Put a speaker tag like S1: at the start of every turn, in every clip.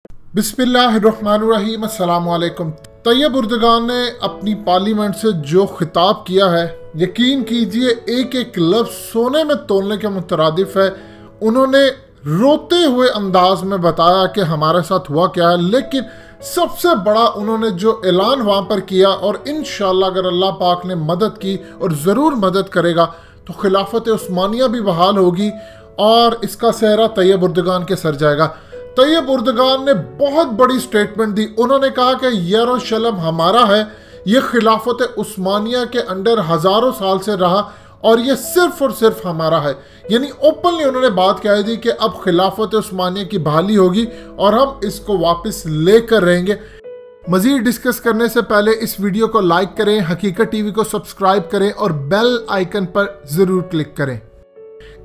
S1: बिस्मिल्लाहिर्रहमानिर्रहीम, अस्सलामु अलैकुम। तैयब उर्दगान ने अपनी पार्लियामेंट से जो खिताब किया है, यकीन कीजिए एक एक लफ्ज़ सोने में तोलने के मुतरादिफ है। उन्होंने रोते हुए अंदाज में बताया कि हमारे साथ हुआ क्या है, लेकिन सबसे बड़ा उन्होंने जो ऐलान वहाँ पर किया, और इंशाअल्लाह अगर अल्लाह पाक ने मदद की और ज़रूर मदद करेगा तो खिलाफत उस्मानिया भी बहाल होगी और इसका सेहरा तैयब उर्दगान के सर जाएगा। तैयब उर्दगान ने बहुत बड़ी स्टेटमेंट दी। उन्होंने कहा कि यरूशलेम हमारा है, ये खिलाफत उस्मानिया के अंडर हज़ारों साल से रहा और ये सिर्फ और सिर्फ हमारा है। यानी ओपनली उन्होंने बात कह दी कि अब खिलाफत उस्मानिया की बहाली होगी और हम इसको वापस लेकर रहेंगे। मज़ीद डिस्कस करने से पहले इस वीडियो को लाइक करें, हकीकत टीवी को सब्सक्राइब करें और बेल आइकन पर ज़रूर क्लिक करें।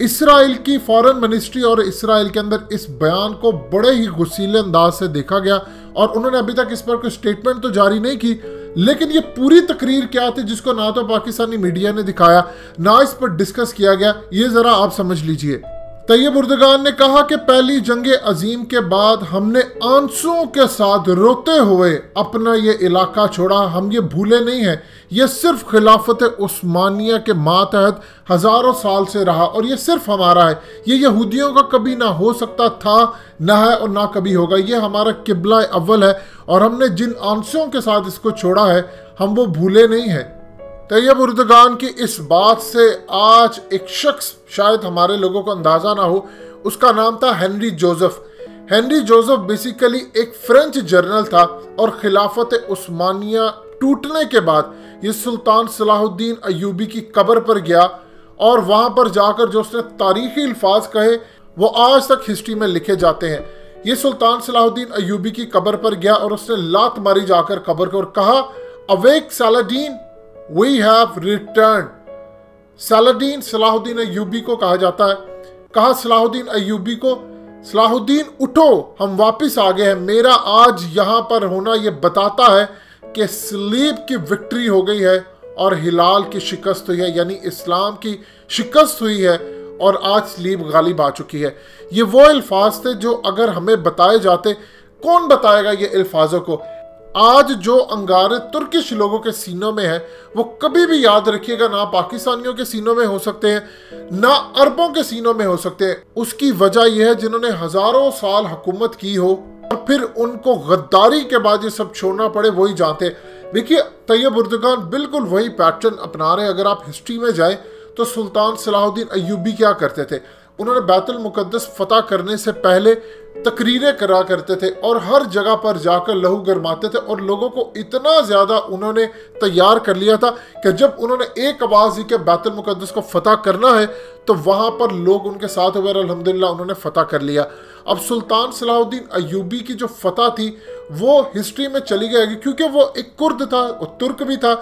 S1: इसराइल की फॉरेन मिनिस्ट्री और इसराइल के अंदर इस बयान को बड़े ही गुस्सीले अंदाज से देखा गया और उन्होंने अभी तक इस पर कोई स्टेटमेंट तो जारी नहीं की, लेकिन ये पूरी तकरीर क्या थी जिसको ना तो पाकिस्तानी मीडिया ने दिखाया ना इस पर डिस्कस किया गया, ये ज़रा आप समझ लीजिए। तैयब उर्दगान ने कहा कि पहली जंग अजीम के बाद हमने आंसुओं के साथ रोते हुए अपना ये इलाका छोड़ा, हम ये भूले नहीं हैं। ये सिर्फ खिलाफत उस्मानिया के मातहत हज़ारों साल से रहा और ये सिर्फ हमारा है। ये यहूदियों का कभी ना हो सकता था, ना है और ना कभी होगा। ये हमारा किबला अव्वल है और हमने जिन आंसुओं के साथ इसको छोड़ा है हम वो भूले नहीं हैं। तैयब उर्दगान की इस बात से आज एक शख्स, शायद हमारे लोगों को अंदाज़ा ना हो, उसका नाम था Henry Joseph. Henry Joseph basically एक फ्रेंच जर्नल था और खिलाफत उस्मानिया टूटने के बाद ये सुल्तान सलाहुद्दीन अय्यूबी की कब्र पर गया और वहाँ पर जाकर जो उसने तारीखी अल्फाज कहे वो आज तक हिस्ट्री में लिखे जाते हैं। ये सुल्तान सलाहुद्दीन अय्यूबी की कब्र पर गया और उसने लात मारी जाकर कब्र को और कहा, awake Salahuddin, We have returned। Salahuddin Salahuddin Ayyubi को कहा जाता है। कहा सलाहुद्दीन अय्यूबी को, सलाहुद्दीन उठो, हम वापस आ गए हैं। मेरा आज यहाँ पर होना ये बताता है कि सलीब की विक्ट्री हो गई है और हिलाल की शिकस्त हुई है, यानी इस्लाम की शिकस्त हुई है और आज सलीब गालिब आ चुकी है। ये वो अल्फाज थे जो अगर हमें बताए जाते, कौन बताएगा ये अल्फाजों को। आज जो अंगारे तुर्किश लोगों के सीनों में है वो कभी भी याद रखिएगा ना पाकिस्तानियों के सीनों में हो सकते हैं ना अरबों के सीनों में हो सकते हैं। उसकी वजह यह है जिन्होंने हजारों साल हुकूमत की हो और फिर उनको गद्दारी के बाद ये सब छोड़ना पड़े, वही जानते हैं। देखिए तैयब उर्दगान बिल्कुल वही पैटर्न अपना रहे। अगर आप हिस्ट्री में जाए तो सुल्तान सलाहुद्दीन अय्यूबी क्या करते थे, उन्होंने बैतुल मुकद्दस फतह करने से पहले तकरीरें करा करते थे और हर जगह पर जाकर लहू गरमाते थे और लोगों को इतना ज़्यादा उन्होंने तैयार कर लिया था कि जब उन्होंने एक आवाज़ दी कि बैतुल मुकद्दस को फतह करना है तो वहाँ पर लोग उनके साथ हुए, अल्हम्दुलिल्लाह उन्होंने फतह कर लिया। अब सुल्तान सलाहुद्दीन अय्यूबी की जो फतह थी वो हिस्ट्री में चली गई क्योंकि वो एक कुर्द था, वो तुर्क भी था।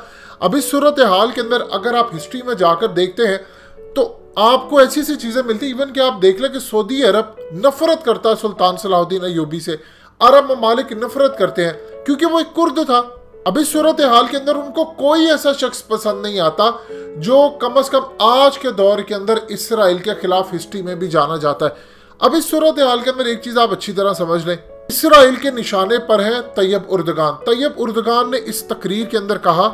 S1: अब इस सूरत हाल के अंदर अगर आप हिस्ट्री में जाकर देखते हैं तो आपको ऐसी ऐसी चीज़ें मिलती, इवन कि आप देख लें कि सऊदी अरब नफरत करता है सुल्तान सलाहुद्दीन अय्यूबी से। अरब ममालिक नफरत करते हैं क्योंकि वो एक कुर्द था। अब इस सूरत हाल के अंदर उनको कोई ऐसा शख्स पसंद नहीं आता जो कम अज़ कम आज के दौर के अंदर इसराइल के खिलाफ हिस्ट्री में भी जाना जाता है। अब इस सूरत हाल के अंदर एक चीज़ आप अच्छी तरह समझ लें, इसराइल के निशाने पर है तैयब उर्दगान। तैयब उर्दगान ने इस तकरीर के अंदर कहा,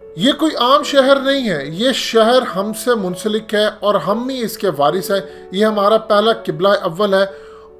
S1: ये कोई आम शहर नहीं है, ये शहर हमसे मुंसलिक है और हम ही इसके वारिस हैं। ये हमारा पहला किबला अव्वल है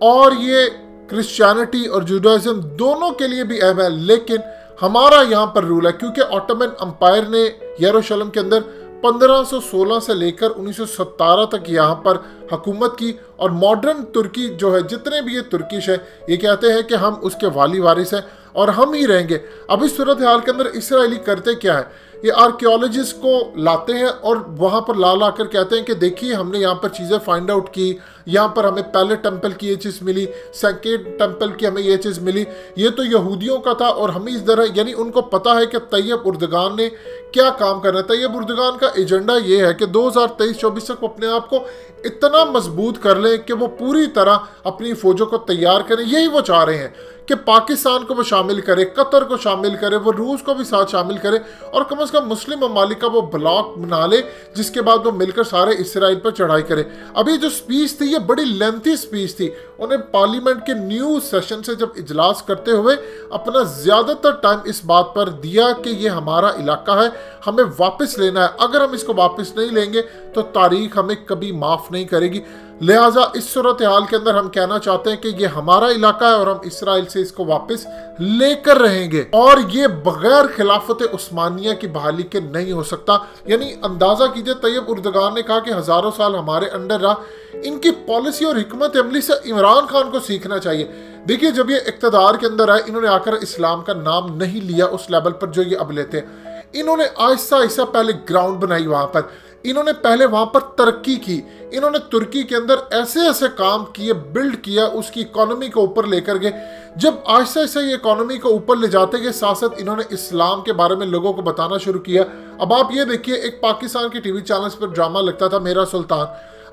S1: और ये क्रिश्चियनिटी और जुडाइज़म दोनों के लिए भी अहम है, लेकिन हमारा यहाँ पर रूल है क्योंकि ऑटोमन एम्पायर ने यरूशलेम के अंदर 1516 से लेकर 1917 तक यहाँ पर हुकूमत की और मॉडर्न तुर्की जो है, जितने भी ये तुर्किश है, ये कहते हैं कि हम उसके वाली वारिस हैं और हम ही रहेंगे। अब इस सूरत हाल के अंदर इसराइली करते क्या है, ये आर्कियोलॉजिस्ट को लाते हैं और वहाँ पर ला कर कहते हैं कि देखिए हमने यहाँ पर चीज़ें फाइंड आउट की, यहाँ पर हमें पहले टेम्पल की ये चीज़ मिली, सेकेंड टेम्पल की हमें ये चीज़ मिली, ये तो यहूदियों का था और हम इस तरह, यानी उनको पता है कि तैयब उर्दगान ने क्या काम करना है। तैयब उर्दगान का एजेंडा ये है कि 2023-24 तक अपने आप को इतना मजबूत कर लें कि वो पूरी तरह अपनी फ़ौजों को तैयार करें। यही वो चाह रहे हैं कि पाकिस्तान को वो शामिल करे, कतर को शामिल करे, वो रूस को भी साथ शामिल करे और कम से कम मुस्लिम ममालिक का वो ब्लॉक बना ले, जिसके बाद वो मिलकर सारे इसराइल पर चढ़ाई करे। अभी जो स्पीच थी ये बड़ी लेंथी स्पीच थी। उन्हें पार्लियामेंट के न्यू सेशन से जब इजलास करते हुए अपना ज़्यादातर टाइम इस बात पर दिया कि ये हमारा इलाका है, हमें वापस लेना है, अगर हम इसको वापस नहीं लेंगे तो तारीख हमें कभी माफ़ नहीं करेगी। लिहाजा इस सूरत हाल के अंदर हम कहना चाहते हैं कि ये हमारा इलाका है और हम इसराइल से इसको वापस लेकर रहेंगे और ये बगैर खिलाफत उस्मानिया की बहाली के नहीं हो सकता। यानी अंदाजा कीजिए, तैयब उर्दगान ने कहा कि हजारों साल हमारे अंडर रहा, इनकी पॉलिसी और हिकमत अमली से इमरान खान को सीखना चाहिए। देखिए, जब ये इक़्तिदार के अंदर आए, इन्होंने आकर इस्लाम का नाम नहीं लिया उस लेवल पर जो ये अब लेते हैं। इन्होंने आहिस्ता आहिस्ता पहले ग्राउंड बनाई, वहां पर इन्होंने पहले वहां पर तरक्की की, इन्होंने तुर्की के अंदर ऐसे ऐसे काम किए, बिल्ड किया, उसकी इकोनॉमी को ऊपर लेकर गए। जब आहिस्ता आहिस्ता ये इकोनॉमी को ऊपर ले जाते गए, साथ साथ इन्होंने इस्लाम के बारे में लोगों को बताना शुरू किया। अब आप ये देखिए, एक पाकिस्तान के टीवी चैनल्स पर ड्रामा लगता था मेरा सुल्तान,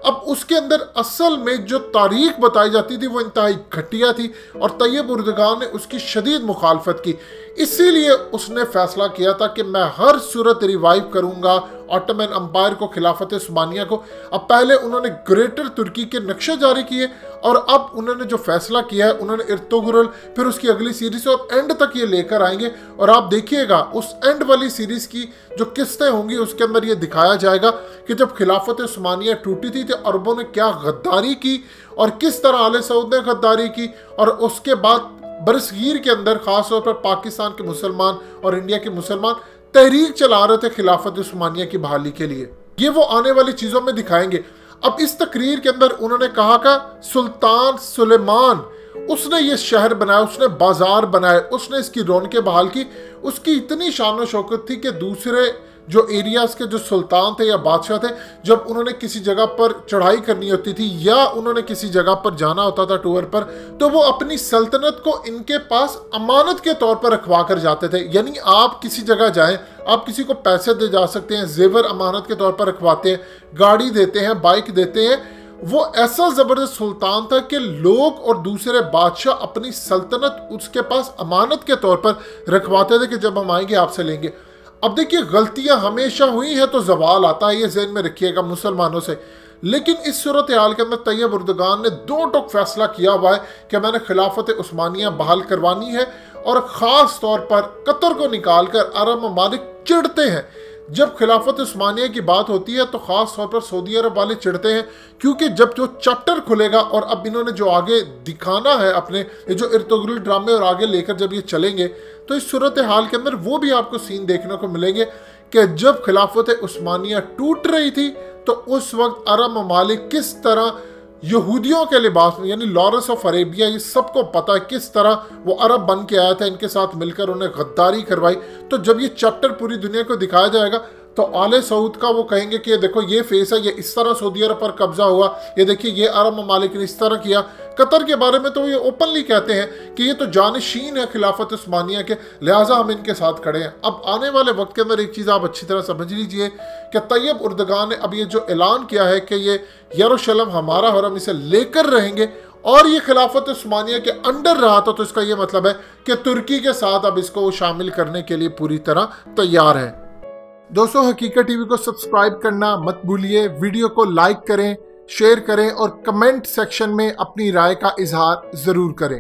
S1: अब उसके अंदर असल में जो तारीख बताई जाती थी वो इंतहाई घटिया थी और तैयब उर्दगान ने उसकी शदीद मुखालफत की। इसीलिए उसने फैसला किया था कि मैं हर सूरत रिवाइव करूंगा ऑटोमन अंपायर को, खिलाफत उस्मानिया को। अब पहले उन्होंने ग्रेटर तुर्की के नक्शे जारी किए और अब उन्होंने जो फैसला किया है, उन्होंने इर्तुगरुल, फिर उसकी अगली सीरीज और एंड तक ये लेकर आएंगे। और आप देखिएगा उस एंड वाली सीरीज की जो किस्तें होंगी उसके अंदर ये दिखाया जाएगा कि जब खिलाफत उस्मानिया टूटी थी तो अरबों ने क्या गद्दारी की और किस तरह आले सऊद ने गद्दारी की, और उसके बाद बरसगीर के अंदर खासतौर पर पाकिस्तान के मुसलमान और इंडिया के मुसलमान तहरीक चला रहे थे खिलाफत उस्मानिया की बहाली के लिए। ये वो आने वाली चीजों में दिखाएंगे। अब इस तकरीर के अंदर उन्होंने कहा कि सुल्तान सुलेमान, उसने ये शहर बनाया, उसने बाजार बनाए, उसने इसकी रौनकें बहाल की। उसकी इतनी शान शौकत थी कि दूसरे जो एरियाज के जो सुल्तान थे या बादशाह थे, जब उन्होंने किसी जगह पर चढ़ाई करनी होती थी या उन्होंने किसी जगह पर जाना होता था टूर पर, तो वो अपनी सल्तनत को इनके पास अमानत के तौर पर रखवा कर जाते थे। यानी आप किसी जगह जाएं, आप किसी को पैसे दे जा सकते हैं, जेवर अमानत के तौर पर रखवाते हैं, गाड़ी देते हैं, बाइक देते हैं। वो ऐसा जबरदस्त सुल्तान था कि लोग और दूसरे बादशाह अपनी सल्तनत उसके पास अमानत के तौर पर रखवाते थे कि जब हम आएंगे आपसे लेंगे। अब देखिए, गलतियां हमेशा हुई है तो जवाल आता है, ये ज़हन में रखिएगा मुसलमानों से। लेकिन इस सूरत हाल के अंदर तैयब उर्दगान ने दो टोक फैसला किया हुआ है कि मैंने खिलाफत उस्मानिया बहाल करवानी है और ख़ास तौर पर कतर को निकाल कर अरब ममालिक चिढ़ते हैं। जब खिलाफत उस्मानिया की बात होती है तो ख़ास तौर पर सऊदी अरब वाले चिढ़ते हैं, क्योंकि जब जो चैप्टर खुलेगा और अब इन्होंने जो आगे दिखाना है अपने ये जो इर्तुगरुल ड्रामे और आगे लेकर जब ये चलेंगे, तो इस सूरत हाल के अंदर वो भी आपको सीन देखने को मिलेंगे कि जब खिलाफत उस्मानिया टूट रही थी तो उस वक्त अरब ममालिक किस तरह यहूदियों के लिबास में, यानी लॉरेंस ऑफ अरेबिया, ये सबको पता है किस तरह वो अरब बन के आया था, इनके साथ मिलकर उन्हें गद्दारी करवाई। तो जब ये चैप्टर पूरी दुनिया को दिखाया जाएगा तो आले सऊद का वो कहेंगे कि देखो ये फेस है, ये इस तरह सऊदी अरब पर कब्जा हुआ, ये देखिए ये अरब ममालिक ने इस तरह किया। कतर के बारे में तो ये ओपनली कहते हैं कि ये तो जानशीन है खिलाफत उस्मानिया के, लिहाजा हम इनके साथ खड़े हैं। अब आने वाले वक्त के अंदर एक चीज़ आप अच्छी तरह समझ लीजिए कि तैयब उर्दगान ने अब ये जो ऐलान किया है कि ये यरूशलेम हमारा और हम इसे लेकर रहेंगे और ये खिलाफत उस्मानिया के अंडर रहा था, तो इसका ये मतलब है कि तुर्की के साथ अब इसको शामिल करने के लिए पूरी तरह तैयार है। दोस्तों, हकीकत टीवी को सब्सक्राइब करना मत भूलिए, वीडियो को लाइक करें, शेयर करें और कमेंट सेक्शन में अपनी राय का इजहार ज़रूर करें।